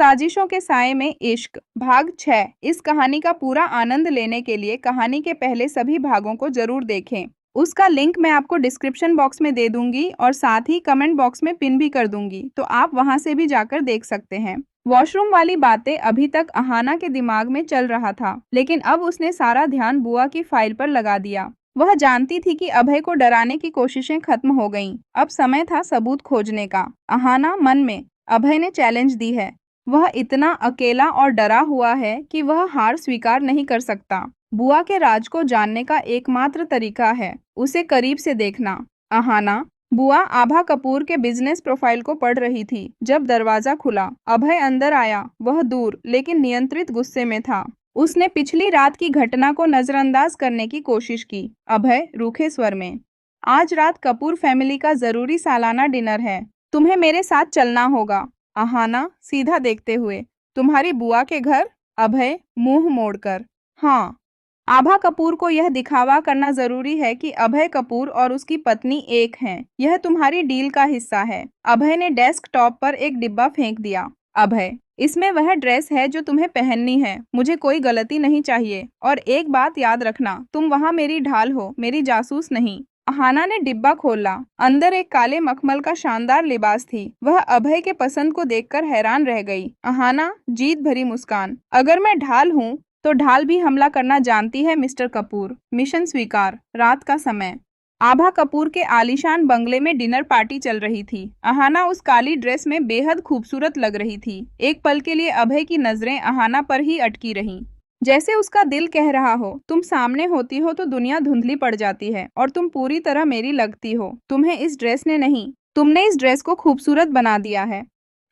साजिशों के साए में इश्क भाग 6। इस कहानी का पूरा आनंद लेने के लिए कहानी के पहले सभी भागों को जरूर देखें। उसका लिंक मैं आपको डिस्क्रिप्शन बॉक्स में दे दूंगी और साथ ही कमेंट बॉक्स में पिन भी कर दूंगी, तो आप वहां से भी जाकर देख सकते हैं। वॉशरूम वाली बातें अभी तक अहाना के दिमाग में चल रहा था, लेकिन अब उसने सारा ध्यान बुआ की फाइल पर लगा दिया। वह जानती थी कि अभय को डराने की कोशिशें खत्म हो गईं। अब समय था सबूत खोजने का। अहाना मन में, अभय ने चैलेंज दी है। वह इतना अकेला और डरा हुआ है कि वह हार स्वीकार नहीं कर सकता। बुआ के राज को जानने का एकमात्र तरीका है उसे करीब से देखना। अहाना, बुआ आभा कपूर के बिजनेस प्रोफाइल को पढ़ रही थी जब दरवाजा खुला। अभय अंदर आया। वह दूर लेकिन नियंत्रित गुस्से में था। उसने पिछली रात की घटना को नजरअंदाज करने की कोशिश की। अभय रूखे स्वर में, आज रात कपूर फैमिली का जरूरी सालाना डिनर है, तुम्हें मेरे साथ चलना होगा। अहाना सीधा देखते हुए, तुम्हारी बुआ के घर? अभय मुंह मोड़कर, हाँ। आभा कपूर को यह दिखावा करना जरूरी है कि अभय कपूर और उसकी पत्नी एक हैं। यह तुम्हारी डील का हिस्सा है। अभय ने डेस्कटॉप पर एक डिब्बा फेंक दिया। अभय, इसमें वह ड्रेस है जो तुम्हें पहननी है। मुझे कोई गलती नहीं चाहिए। और एक बात याद रखना, तुम वहाँ मेरी ढाल हो, मेरी जासूस नहीं। अहाना ने डिब्बा खोला। अंदर एक काले मखमल का शानदार लिबास थी। वह अभय के पसंद को देखकर हैरान रह गई। अहाना, जीत भरी मुस्कान, अगर मैं ढाल हूँ तो ढाल भी हमला करना जानती है मिस्टर कपूर। मिशन स्वीकार। रात का समय। आभा कपूर के आलीशान बंगले में डिनर पार्टी चल रही थी। अहाना उस काली ड्रेस में बेहद खूबसूरत लग रही थी। एक पल के लिए अभय की नजरें अहाना पर ही अटकी रहीं। जैसे उसका दिल कह रहा हो, तुम सामने होती हो तो दुनिया धुंधली पड़ जाती है और तुम पूरी तरह मेरी लगती हो। तुम्हें इस ड्रेस ने नहीं, तुमने इस ड्रेस को खूबसूरत बना दिया है।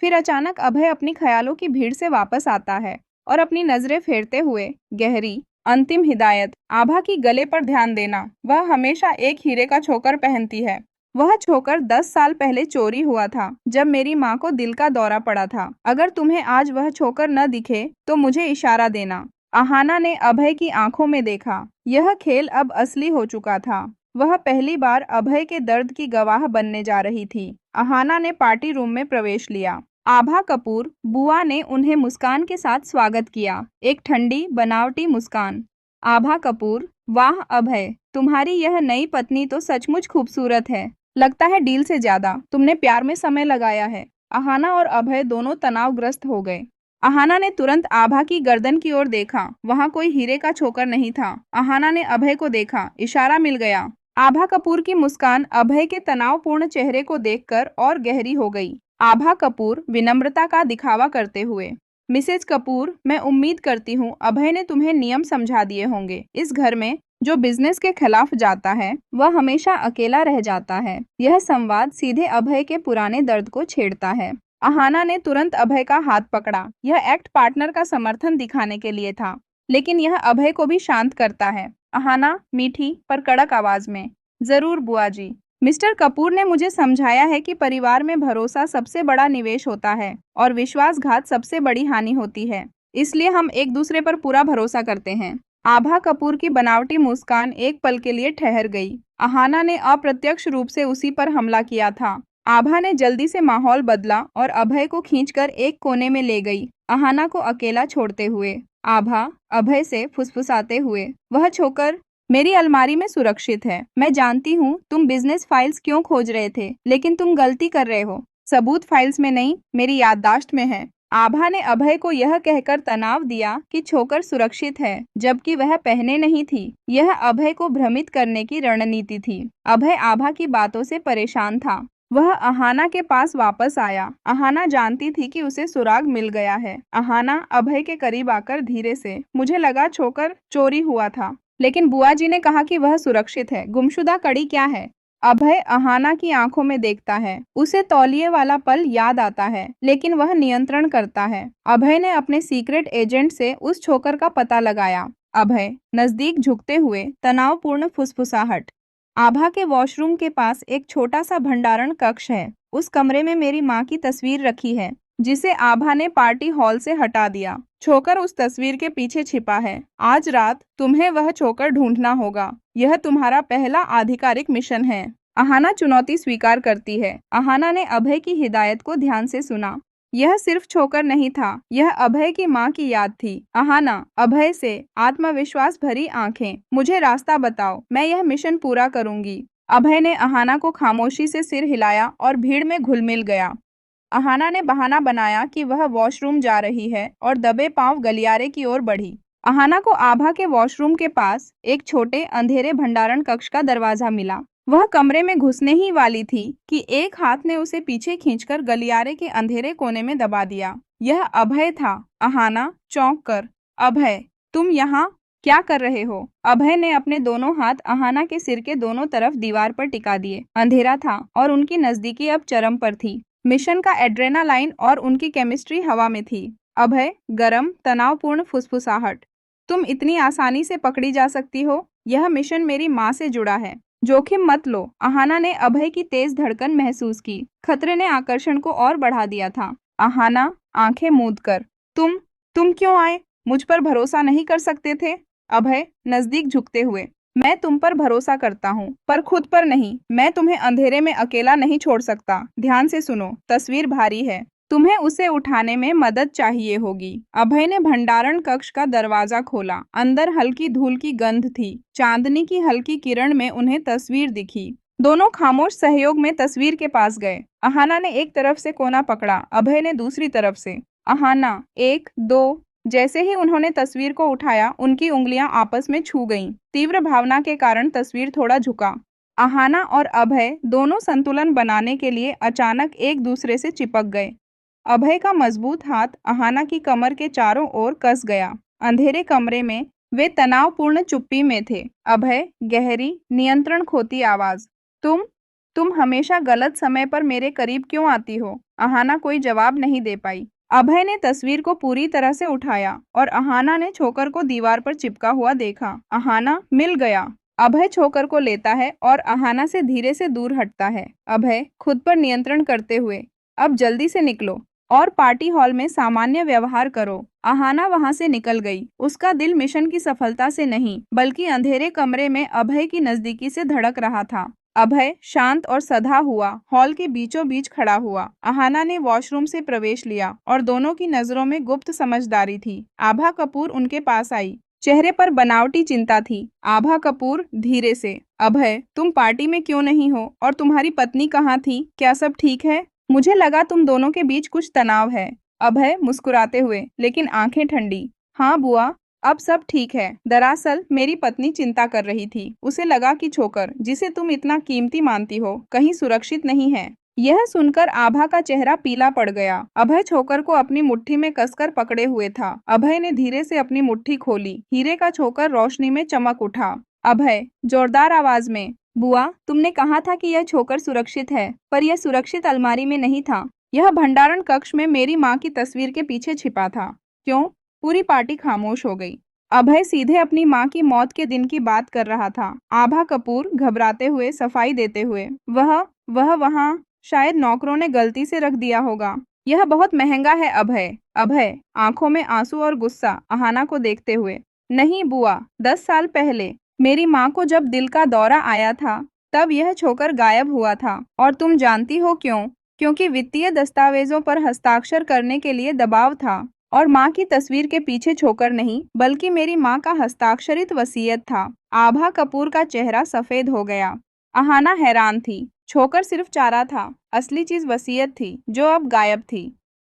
फिर अचानक अभय अपनी ख्यालों की भीड़ से वापस आता है और अपनी नजरें फेरते हुए, गहरी अंतिम हिदायत, आभा की गले पर ध्यान देना। वह हमेशा एक हीरे का छोकर पहनती है। वह छोकर 10 साल पहले चोरी हुआ था जब मेरी माँ को दिल का दौरा पड़ा था। अगर तुम्हें आज वह छोकर न दिखे तो मुझे इशारा देना। अहाना ने अभय की आंखों में देखा। यह खेल अब असली हो चुका था। वह पहली बार अभय के दर्द की गवाह बनने जा रही थी। अहाना ने पार्टी रूम में प्रवेश लिया। आभा कपूर, बुआ ने उन्हें मुस्कान के साथ स्वागत किया, एक ठंडी बनावटी मुस्कान। आभा कपूर, वाह अभय, तुम्हारी यह नई पत्नी तो सचमुच खूबसूरत है। लगता है डील से ज्यादा तुमने प्यार में समय लगाया है। अहाना और अभय दोनों तनावग्रस्त हो गए। अहाना ने तुरंत आभा की गर्दन की ओर देखा। वहां कोई हीरे का छोकर नहीं था। अहाना ने अभय को देखा। इशारा मिल गया। आभा कपूर की मुस्कान अभय के तनावपूर्ण चेहरे को देखकर और गहरी हो गई। आभा कपूर विनम्रता का दिखावा करते हुए, मिसेज कपूर, मैं उम्मीद करती हूँ अभय ने तुम्हें नियम समझा दिए होंगे। इस घर में जो बिजनेस के खिलाफ जाता है वह हमेशा अकेला रह जाता है। यह संवाद सीधे अभय के पुराने दर्द को छेड़ता है। अहाना ने तुरंत अभय का हाथ पकड़ा। यह एक्ट पार्टनर का समर्थन दिखाने के लिए था, लेकिन यह अभय को भी शांत करता है। अहाना मीठी पर कड़क आवाज में, जरूर बुआ जी। मिस्टर कपूर ने मुझे समझाया है कि परिवार में भरोसा सबसे बड़ा निवेश होता है और विश्वासघात सबसे बड़ी हानि होती है। इसलिए हम एक दूसरे पर पूरा भरोसा करते हैं। आभा कपूर की बनावटी मुस्कान एक पल के लिए ठहर गई। अहाना ने अप्रत्यक्ष रूप से उसी पर हमला किया था। आभा ने जल्दी से माहौल बदला और अभय को खींचकर एक कोने में ले गई, अहाना को अकेला छोड़ते हुए। आभा अभय से फुसफुसाते हुए, वह छोकर मेरी अलमारी में सुरक्षित है। मैं जानती हूँ तुम बिजनेस फाइल्स क्यों खोज रहे थे, लेकिन तुम गलती कर रहे हो। सबूत फाइल्स में नहीं, मेरी याददाश्त में है। आभा ने अभय को यह कहकर तनाव दिया कि छोकर सुरक्षित है, जबकि वह पहने नहीं थी। यह अभय को भ्रमित करने की रणनीति थी। अभय आभा की बातों से परेशान था। वह अहाना के पास वापस आया। अहाना जानती थी कि उसे सुराग मिल गया है। अहाना अभय के करीब आकर धीरे से, मुझे लगा छोकर चोरी हुआ था, लेकिन बुआ जी ने कहा कि वह सुरक्षित है। गुमशुदा कड़ी क्या है? अभय अहाना की आंखों में देखता है। उसे तौलिए वाला पल याद आता है, लेकिन वह नियंत्रण करता है। अभय ने अपने सीक्रेट एजेंट से उस छोकर का पता लगाया। अभय नजदीक झुकते हुए, तनावपूर्ण फुसफुसाहट, आभा के वॉशरूम के पास एक छोटा सा भंडारण कक्ष है। उस कमरे में मेरी माँ की तस्वीर रखी है, जिसे आभा ने पार्टी हॉल से हटा दिया। छोकर उस तस्वीर के पीछे छिपा है। आज रात तुम्हें वह छोकर ढूंढना होगा। यह तुम्हारा पहला आधिकारिक मिशन है। अहाना चुनौती स्वीकार करती है। अहाना ने अभय की हिदायत को ध्यान से सुना। यह सिर्फ छोकर नहीं था, यह अभय की माँ की याद थी। अहाना, अभय से आत्मविश्वास भरी आंखें, मुझे रास्ता बताओ, मैं यह मिशन पूरा करूंगी। अभय ने अहाना को खामोशी से सिर हिलाया और भीड़ में घुल मिल गया। अहाना ने बहाना बनाया कि वह वॉशरूम जा रही है और दबे पांव गलियारे की ओर बढ़ी। अहाना को आभा के वॉशरूम के पास एक छोटे अंधेरे भंडारण कक्ष का दरवाजा मिला। वह कमरे में घुसने ही वाली थी कि एक हाथ ने उसे पीछे खींचकर गलियारे के अंधेरे कोने में दबा दिया। यह अभय था। अहाना चौंक कर, अभय, तुम यहाँ क्या कर रहे हो? अभय ने अपने दोनों हाथ अहाना के सिर के दोनों तरफ दीवार पर टिका दिए। अंधेरा था और उनकी नजदीकी अब चरम पर थी। मिशन का एड्रेनालाइन और उनकी केमिस्ट्री हवा में थी। अभय, गरम, तनावपूर्ण फुसफुसाहट, तुम इतनी आसानी से पकड़ी जा सकती हो? यह मिशन मेरी माँ से जुड़ा है। जोखिम मत लो। अहाना ने अभय की तेज धड़कन महसूस की। खतरे ने आकर्षण को और बढ़ा दिया था। अहाना, आंखें मूंद कर, तुम क्यों आए? मुझ पर भरोसा नहीं कर सकते थे? अभय, नजदीक झुकते हुए, मैं तुम पर भरोसा करता हूँ, पर खुद पर नहीं। मैं तुम्हें अंधेरे में अकेला नहीं छोड़ सकता। ध्यान से सुनो, तस्वीर भारी है, तुम्हें उसे उठाने में मदद चाहिए होगी। अभय ने भंडारण कक्ष का दरवाजा खोला। अंदर हल्की धूल की गंध थी। चांदनी की हल्की किरण में उन्हें तस्वीर दिखी। दोनों खामोश सहयोग में तस्वीर के पास गए। अहाना ने एक तरफ से कोना पकड़ा, अभय ने दूसरी तरफ से। अहाना, 1, 2। जैसे ही उन्होंने तस्वीर को उठाया, उनकी उंगलियां आपस में छू गईं। तीव्र भावना के कारण तस्वीर थोड़ा झुका। अहाना और अभय दोनों संतुलन बनाने के लिए अचानक एक दूसरे से चिपक गए। अभय का मजबूत हाथ अहाना की कमर के चारों ओर कस गया। अंधेरे कमरे में वे तनावपूर्ण चुप्पी में थे। अभय, गहरी, नियंत्रण खोती आवाज, तुम हमेशा गलत समय पर मेरे करीब क्यों आती हो? अहाना कोई जवाब नहीं दे पाई। अभय ने तस्वीर को पूरी तरह से उठाया और अहाना ने छोकर को दीवार पर चिपका हुआ देखा। अहाना, मिल गया। अभय छोकर को लेता है और अहाना से धीरे से दूर हटता है। अभय, खुद पर नियंत्रण करते हुए, अब जल्दी से निकलो और पार्टी हॉल में सामान्य व्यवहार करो। अहाना वहां से निकल गई। उसका दिल मिशन की सफलता से नहीं, बल्कि अंधेरे कमरे में अभय की नजदीकी से धड़क रहा था। अभय शांत और सधा हुआ हॉल के बीचों बीच खड़ा हुआ। अहाना ने वॉशरूम से प्रवेश लिया और दोनों की नजरों में गुप्त समझदारी थी। आभा कपूर उनके पास आई। चेहरे पर बनावटी चिंता थी। आभा कपूर धीरे से, अभय, तुम पार्टी में क्यों नहीं हो? और तुम्हारी पत्नी कहाँ थी? क्या सब ठीक है? मुझे लगा तुम दोनों के बीच कुछ तनाव है। अभय मुस्कुराते हुए, लेकिन आंखें ठंडी, हाँ बुआ, अब सब ठीक है। दरअसल मेरी पत्नी चिंता कर रही थी। उसे लगा कि छोकर, जिसे तुम इतना कीमती मानती हो, कहीं सुरक्षित नहीं है। यह सुनकर आभा का चेहरा पीला पड़ गया। अभय छोकर को अपनी मुट्ठी में कसकर पकड़े हुए था। अभय ने धीरे से अपनी मुट्ठी खोली। हीरे का छोकर रोशनी में चमक उठा। अभय जोरदार आवाज में, बुआ, तुमने कहा था कि यह छोकर सुरक्षित है, पर यह सुरक्षित अलमारी में नहीं था। यह भंडारण कक्ष में मेरी माँ की तस्वीर के पीछे छिपा था। क्यों? पूरी पार्टी खामोश हो गई। अभय सीधे अपनी माँ की मौत के दिन की बात कर रहा था। आभा कपूर घबराते हुए सफाई देते हुए, वह वहाँ शायद नौकरों ने गलती से रख दिया होगा। यह बहुत महंगा है अभय। अभय, आंखों में आंसू और गुस्सा, अहाना को देखते हुए, नहीं बुआ, 10 साल पहले मेरी माँ को जब दिल का दौरा आया था, तब यह छोकर गायब हुआ था। और तुम जानती हो क्यों? क्योंकि वित्तीय दस्तावेजों पर हस्ताक्षर करने के लिए दबाव था। और माँ की तस्वीर के पीछे छोकर नहीं, बल्कि मेरी माँ का हस्ताक्षरित वसीयत था। आभा कपूर का चेहरा सफेद हो गया। अहाना हैरान थी। छोकर सिर्फ चारा था, असली चीज वसीयत थी, जो अब गायब थी।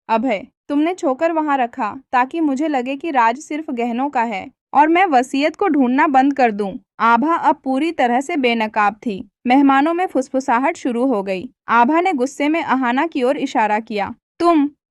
अभय, तुमने छोकर वहां रखा ताकि मुझे लगे कि राज सिर्फ गहनों का है और मैं वसीयत को ढूंढना बंद कर दूं। आभा अब पूरी तरह से बेनकाब थी। मेहमानों में फुसफुसाहट शुरू हो गई। आभा ने गुस्से में अहाना की ओर इशारा किया,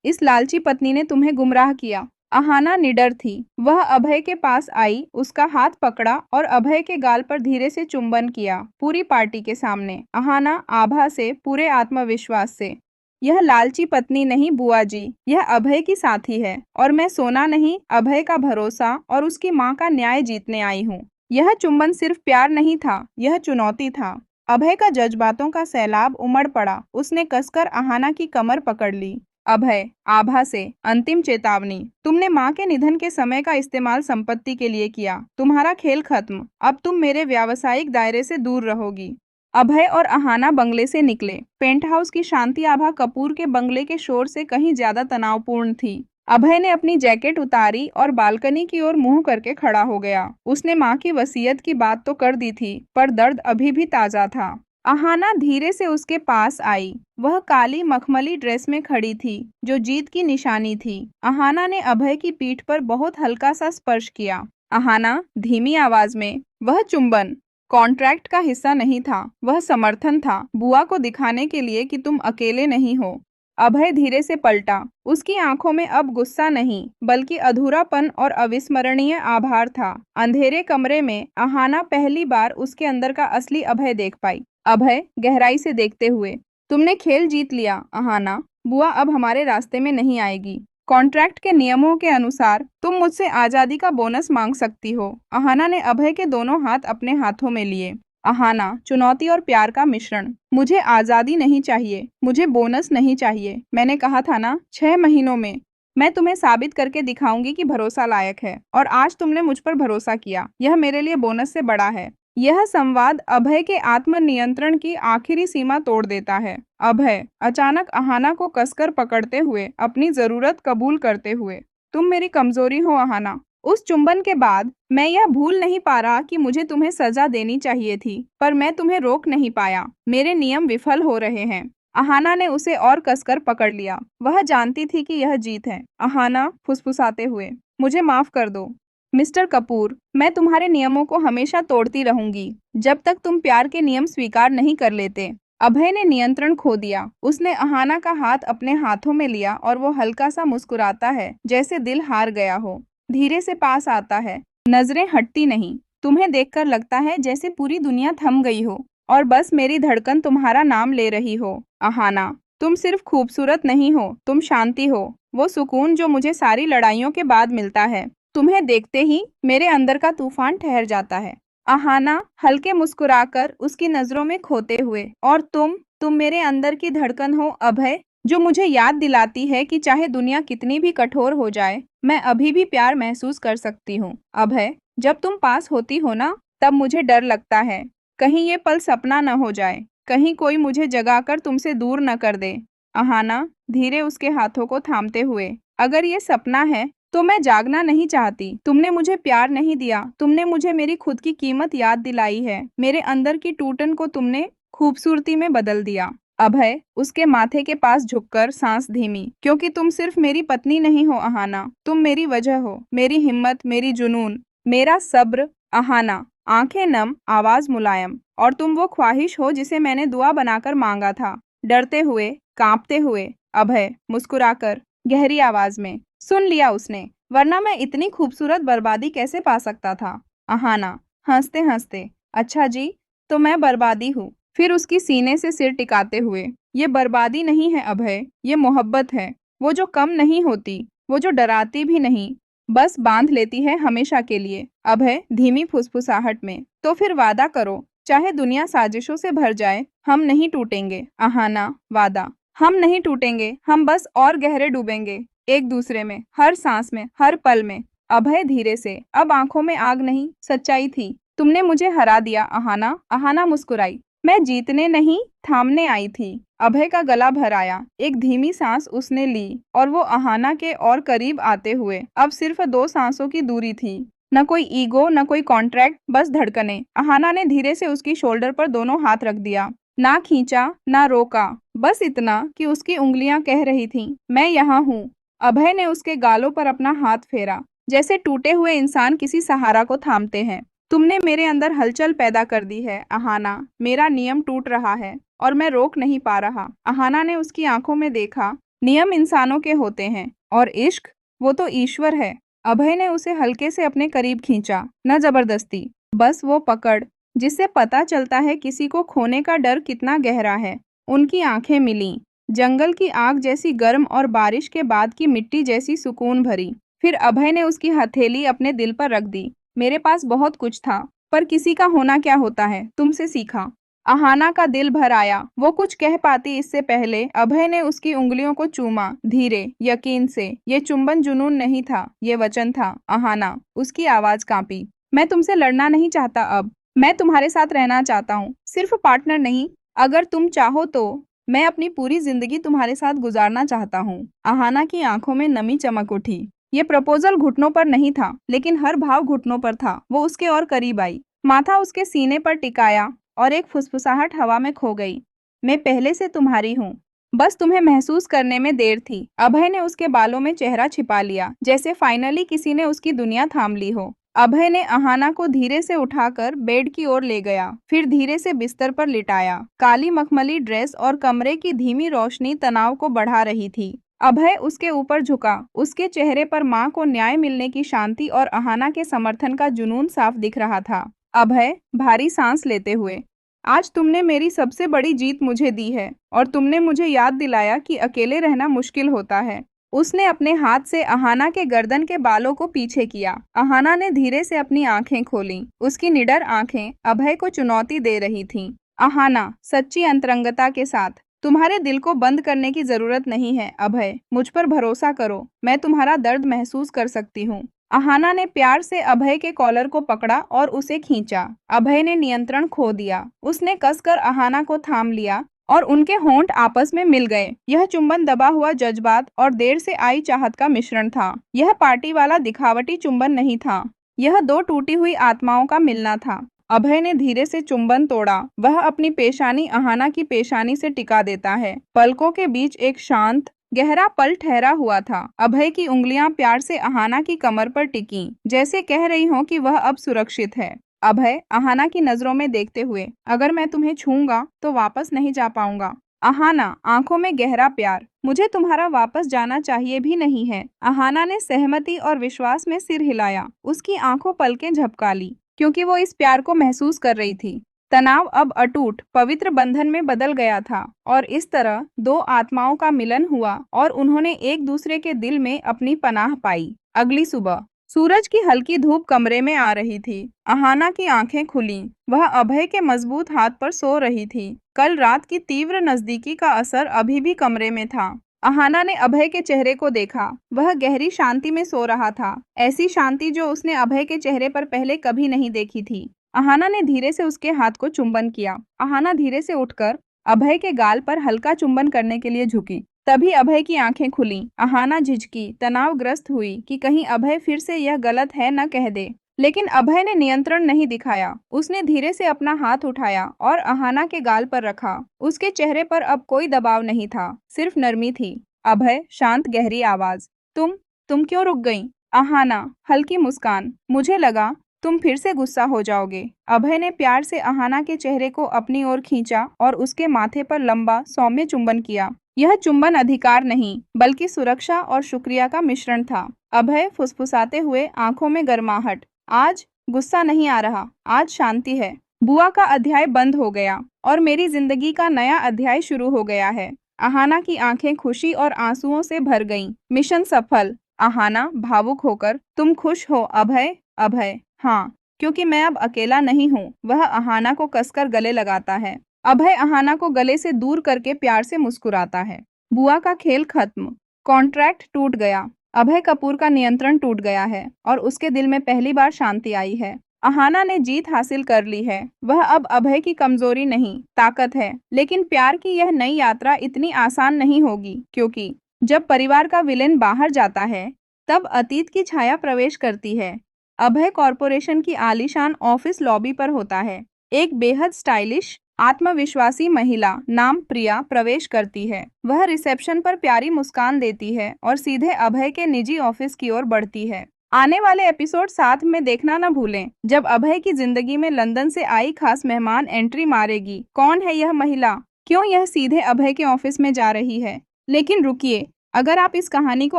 इस लालची पत्नी ने तुम्हें गुमराह किया। अहाना निडर थी। वह अभय के पास आई, उसका हाथ पकड़ा और अभय के गाल पर धीरे से चुंबन किया, पूरी पार्टी के सामने। अहाना आभा से पूरे आत्मविश्वास से, यह लालची पत्नी नहीं बुआ जी, यह अभय की साथी है और मैं सोना नहीं, अभय का भरोसा और उसकी माँ का न्याय जीतने आई हूँ। यह चुंबन सिर्फ प्यार नहीं था, यह चुनौती था। अभय का जज्बातों का सैलाब उमड़ पड़ा। उसने कसकर अहाना की कमर पकड़ ली। अभय, आभा से अंतिम चेतावनी, तुमने माँ के निधन के समय का इस्तेमाल संपत्ति के लिए किया। तुम्हारा खेल खत्म। अब तुम मेरे व्यावसायिक दायरे से दूर रहोगी। अभय और अहाना बंगले से निकले। पेंट हाउस की शांति आभा कपूर के बंगले के शोर से कहीं ज्यादा तनावपूर्ण थी। अभय ने अपनी जैकेट उतारी और बालकनी की ओर मुंह करके खड़ा हो गया। उसने माँ की वसीयत की बात तो कर दी थी, पर दर्द अभी भी ताजा था। अहाना धीरे से उसके पास आई। वह काली मखमली ड्रेस में खड़ी थी, जो जीत की निशानी थी। अहाना ने अभय की पीठ पर बहुत हल्का सा स्पर्श किया। अहाना, धीमी आवाज में, वह चुंबन कॉन्ट्रैक्ट का हिस्सा नहीं था, वह समर्थन था, बुआ को दिखाने के लिए कि तुम अकेले नहीं हो। अभय धीरे से पलटा। उसकी आंखों में अब गुस्सा नहीं, बल्कि अधूरापन और अविस्मरणीय आभार था। अंधेरे कमरे में अहाना पहली बार उसके अंदर का असली अभय देख पाई। अभय गहराई से देखते हुए, तुमने खेल जीत लिया अहाना। बुआ अब हमारे रास्ते में नहीं आएगी। कॉन्ट्रैक्ट के नियमों के अनुसार तुम मुझसे आजादी का बोनस मांग सकती हो। अहाना ने अभय के दोनों हाथ अपने हाथों में लिए। अहाना, चुनौती और प्यार का मिश्रण। मुझे आजादी नहीं चाहिए, मुझे बोनस नहीं चाहिए। मैंने कहा था ना, 6 महीनों में मैं तुम्हें साबित करके दिखाऊंगी कि भरोसा लायक है, और आज तुमने मुझ पर भरोसा किया। यह मेरे लिए बोनस से बड़ा है। यह संवाद अभय के आत्मनियंत्रण की आखिरी सीमा तोड़ देता है। अभय, अचानक अहाना को कसकर पकड़ते हुए, अपनी जरूरत कबूल करते हुए, तुम मेरी कमजोरी हो अहाना। उस चुंबन के बाद मैं यह भूल नहीं पा रहा कि मुझे तुम्हें सजा देनी चाहिए थी, पर मैं तुम्हें रोक नहीं पाया। मेरे नियम विफल हो रहे हैं। अहाना ने उसे और कसकर पकड़ लिया। वह जानती थी कि यह जीत है। अहाना, फुसफुसाते हुए, मुझे माफ कर दो मिस्टर कपूर, मैं तुम्हारे नियमों को हमेशा तोड़ती रहूंगी, जब तक तुम प्यार के नियम स्वीकार नहीं कर लेते। अभय ने नियंत्रण खो दिया। उसने अहाना का हाथ अपने हाथों में लिया और वो हल्का सा मुस्कुराता है, जैसे दिल हार गया हो। धीरे से पास आता है। नजरें हटती नहीं। तुम्हें देखकर लगता है जैसे पूरी दुनिया थम गई हो और बस मेरी धड़कन तुम्हारा नाम ले रही हो। अहाना, तुम सिर्फ खूबसूरत नहीं हो, तुम शांति हो। वो सुकून जो मुझे सारी लड़ाइयों के बाद मिलता है। तुम्हें देखते ही मेरे अंदर का तूफान ठहर जाता है। अहाना, हल्के मुस्कुराकर उसकी नजरों में खोते हुए, और तुम मेरे अंदर की धड़कन हो अभय, जो मुझे याद दिलाती है कि चाहे दुनिया कितनी भी कठोर हो जाए, मैं अभी भी प्यार महसूस कर सकती हूँ। अभय, जब तुम पास होती हो ना, तब मुझे डर लगता है, कहीं ये पल सपना न हो जाए, कहीं कोई मुझे जगाकर तुमसे दूर न कर दे। अहाना, धीरे उसके हाथों को थामते हुए, अगर ये सपना है तो मैं जागना नहीं चाहती। तुमने मुझे प्यार नहीं दिया, तुमने मुझे मेरी खुद की कीमत याद दिलाई है। मेरे अंदर की टूटन को तुमने खूबसूरती में बदल दिया। अभय, उसके माथे के पास झुककर सांस धीमी, क्योंकि तुम सिर्फ मेरी पत्नी नहीं हो अहाना, तुम मेरी वजह हो, मेरी हिम्मत, मेरी जुनून, मेरा सब्र। अहाना, आंखें नम, आवाज मुलायम, और तुम वो ख्वाहिश हो जिसे मैंने दुआ बनाकर मांगा था। डरते हुए, कांपते हुए, अभय मुस्कुराकर, गहरी आवाज में, सुन लिया उसने, वरना मैं इतनी खूबसूरत बर्बादी कैसे पा सकता था। अहाना, हंसते हंसते, अच्छा जी, तो मैं बर्बादी हूँ। फिर उसकी सीने से सिर टिकाते हुए, ये बर्बादी नहीं है अभय, ये मोहब्बत है। वो जो कम नहीं होती, वो जो डराती भी नहीं, बस बांध लेती है हमेशा के लिए। अभय, धीमी फुसफुसाहट में, तो फिर वादा करो, चाहे दुनिया साजिशों से भर जाए, हम नहीं टूटेंगे। अहाना, वादा, हम नहीं टूटेंगे, हम बस और गहरे डूबेंगे एक दूसरे में, हर सांस में, हर पल में। अभय धीरे से, अब आंखों में आग नहीं, सच्चाई थी। तुमने मुझे हरा दिया अहाना। अहाना मुस्कुराई, मैं जीतने नहीं, थामने आई थी। अभय का गला भर आया। एक धीमी सांस उसने ली, और वो अहाना के और करीब आते हुए, अब सिर्फ 2 सांसों की दूरी थी। न कोई ईगो, न कोई कॉन्ट्रैक्ट, बस धड़कने। अहाना ने धीरे से उसकी शोल्डर पर दोनों हाथ रख दिया। ना खींचा, ना रोका, बस इतना कि उसकी उंगलियां कह रही थीं, मैं यहाँ हूँ। अभय ने उसके गालों पर अपना हाथ फेरा, जैसे टूटे हुए इंसान किसी सहारा को थामते हैं। तुमने मेरे अंदर हलचल पैदा कर दी है अहाना, मेरा नियम टूट रहा है और मैं रोक नहीं पा रहा। अहाना ने उसकी आंखों में देखा, नियम इंसानों के होते हैं, और इश्क, वो तो ईश्वर है। अभय ने उसे हल्के से अपने करीब खींचा, न जबरदस्ती, बस वो पकड़ जिससे पता चलता है किसी को खोने का डर कितना गहरा है। उनकी आंखें मिलीं, जंगल की आग जैसी गर्म और बारिश के बाद की मिट्टी जैसी सुकून भरी। फिर अभय ने उसकी हथेली अपने दिल पर रख दी। मेरे पास बहुत कुछ था, पर किसी का होना क्या होता है, तुमसे सीखा। अहाना का दिल भर आया। वो कुछ कह पाती इससे पहले अभय ने उसकी उंगलियों को चूमा, धीरे, यकीन से। ये चुंबन जुनून नहीं था, ये वचन था। अहाना, उसकी आवाज कांपी, मैं तुमसे लड़ना नहीं चाहता अब, मैं तुम्हारे साथ रहना चाहता हूँ, सिर्फ पार्टनर नहीं। अगर तुम चाहो तो मैं अपनी पूरी जिंदगी तुम्हारे साथ गुजारना चाहता हूँ। अहाना की आंखों में नमी चमक उठी। ये प्रपोजल घुटनों पर नहीं था, लेकिन हर भाव घुटनों पर था। वो उसके और करीब आई, माथा उसके सीने पर टिकाया और एक फुसफुसाहट हवा में खो गई। मैं पहले से तुम्हारी हूँ, बस तुम्हें महसूस करने में देर थी। अभय ने उसके बालों में चेहरा छिपा लिया, जैसे फाइनली किसी ने उसकी दुनिया थाम ली हो। अभय ने अहाना को धीरे से उठाकर बेड की ओर ले गया, फिर धीरे से बिस्तर पर लिटाया। काली मखमली ड्रेस और कमरे की धीमी रोशनी तनाव को बढ़ा रही थी। अभय उसके ऊपर झुका, उसके चेहरे पर मां को न्याय मिलने की शांति और अहाना के समर्थन का जुनून साफ दिख रहा था। अभय भारी सांस लेते हुए, आज तुमने मेरी सबसे बड़ी जीत मुझे दी है और तुमने मुझे याद दिलाया कि अकेले रहना मुश्किल होता है। उसने अपने हाथ से अहाना के गर्दन के बालों को पीछे किया। अहाना ने धीरे से अपनी आंखें खोलीं। उसकी निडर आंखें अभय को चुनौती दे रही थीं। अहाना, सच्ची अंतरंगता के साथ, तुम्हारे दिल को बंद करने की जरूरत नहीं है अभय, मुझ पर भरोसा करो, मैं तुम्हारा दर्द महसूस कर सकती हूँ। अहाना ने प्यार से अभय के कॉलर को पकड़ा और उसे खींचा। अभय ने नियंत्रण खो दिया। उसने कसकर अहाना को थाम लिया और उनके होंठ आपस में मिल गए। यह चुंबन दबा हुआ जज्बात और देर से आई चाहत का मिश्रण था। यह पार्टी वाला दिखावटी चुंबन नहीं था। यह दो टूटी हुई आत्माओं का मिलना था। अभय ने धीरे से चुंबन तोड़ा। वह अपनी पेशानी अहाना की पेशानी से टिका देता है। पलकों के बीच एक शांत गहरा पल ठहरा हुआ था। अभय की उंगलियां प्यार से अहाना की कमर पर टिकी, जैसे कह रही हों कि वह अब सुरक्षित है। अभय अहाना की नजरों में देखते हुए, अगर मैं तुम्हें छूऊंगा तो वापस नहीं जा पाऊंगा। अहाना, आंखों में गहरा प्यार, मुझे तुम्हारा वापस जाना चाहिए भी नहीं है। अहाना ने सहमति और विश्वास में सिर हिलाया। उसकी आंखों पलकें झपका ली, क्योंकि वो इस प्यार को महसूस कर रही थी। तनाव अब अटूट पवित्र बंधन में बदल गया था और इस तरह दो आत्माओं का मिलन हुआ और उन्होंने एक दूसरे के दिल में अपनी पनाह पाई। अगली सुबह सूरज की हल्की धूप कमरे में आ रही थी। अहाना की आंखें खुलीं। वह अभय के मजबूत हाथ पर सो रही थी। कल रात की तीव्र नजदीकी का असर अभी भी कमरे में था। अहाना ने अभय के चेहरे को देखा। वह गहरी शांति में सो रहा था, ऐसी शांति जो उसने अभय के चेहरे पर पहले कभी नहीं देखी थी। अहाना ने धीरे से उसके हाथ को चुंबन किया। अहाना धीरे से उठकर अभय के गाल पर हल्का चुंबन करने के लिए झुकी। तभी अभय की आंखें खुलीं। अहाना झिझकी, तनावग्रस्त हुई कि कहीं अभय फिर से यह गलत है न कह दे। लेकिन अभय ने नियंत्रण नहीं दिखाया। उसने धीरे से अपना हाथ उठाया और अहाना के गाल पर रखा। उसके चेहरे पर अब कोई दबाव नहीं था, सिर्फ नरमी थी। अभय, शांत गहरी आवाज, तुम क्यों रुक गई? अहाना, हल्की मुस्कान, मुझे लगा तुम फिर से गुस्सा हो जाओगे। अभय ने प्यार से अहाना के चेहरे को अपनी ओर खींचा और उसके माथे पर लंबा सौम्य चुंबन किया। यह चुंबन अधिकार नहीं, बल्कि सुरक्षा और शुक्रिया का मिश्रण था। अभय फुसफुसाते हुए, आंखों में गर्माहट, आज गुस्सा नहीं आ रहा, आज शांति है। बुआ का अध्याय बंद हो गया और मेरी जिंदगी का नया अध्याय शुरू हो गया है। अहाना की आंखें खुशी और आंसुओं से भर गईं। मिशन सफल। अहाना भावुक होकर, तुम खुश हो अभय? अभय, हाँ, क्योंकि मैं अब अकेला नहीं हूँ। वह अहाना को कसकर गले लगाता है। अभय अहाना को गले से दूर करके प्यार से मुस्कुराता है। बुआ का खेल खत्म, कॉन्ट्रैक्ट टूट गया। अभय कपूर का नियंत्रण टूट गया है और उसके दिल में पहली बार शांति आई है। अहाना ने जीत हासिल कर ली है। वह अब अभय की कमजोरी नहीं, ताकत है। लेकिन प्यार की यह नई यात्रा इतनी आसान नहीं होगी, क्योंकि जब परिवार का विलेन बाहर जाता है, तब अतीत की छाया प्रवेश करती है। अभय कॉरपोरेशन की आलीशान ऑफिस लॉबी पर होता है। एक बेहद स्टाइलिश, आत्मविश्वासी महिला नाम प्रिया प्रवेश करती है। वह रिसेप्शन पर प्यारी मुस्कान देती है और सीधे अभय के निजी ऑफिस की ओर बढ़ती है। आने वाले एपिसोड 7 में देखना न भूलें, जब अभय की जिंदगी में लंदन से आई खास मेहमान एंट्री मारेगी। कौन है यह महिला? क्यों यह सीधे अभय के ऑफिस में जा रही है? लेकिन रुकिए, अगर आप इस कहानी को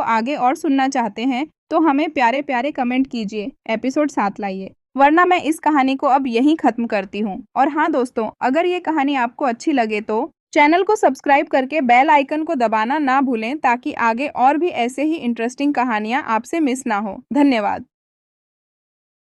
आगे और सुनना चाहते हैं तो हमें प्यारे प्यारे कमेंट कीजिए, एपिसोड 7 लाइए, वरना मैं इस कहानी को अब यहीं खत्म करती हूँ। और हाँ दोस्तों, अगर ये कहानी आपको अच्छी लगे तो चैनल को सब्सक्राइब करके बेल आइकन को दबाना ना भूलें, ताकि आगे और भी ऐसे ही इंटरेस्टिंग कहानियाँ आपसे मिस ना हो। धन्यवाद।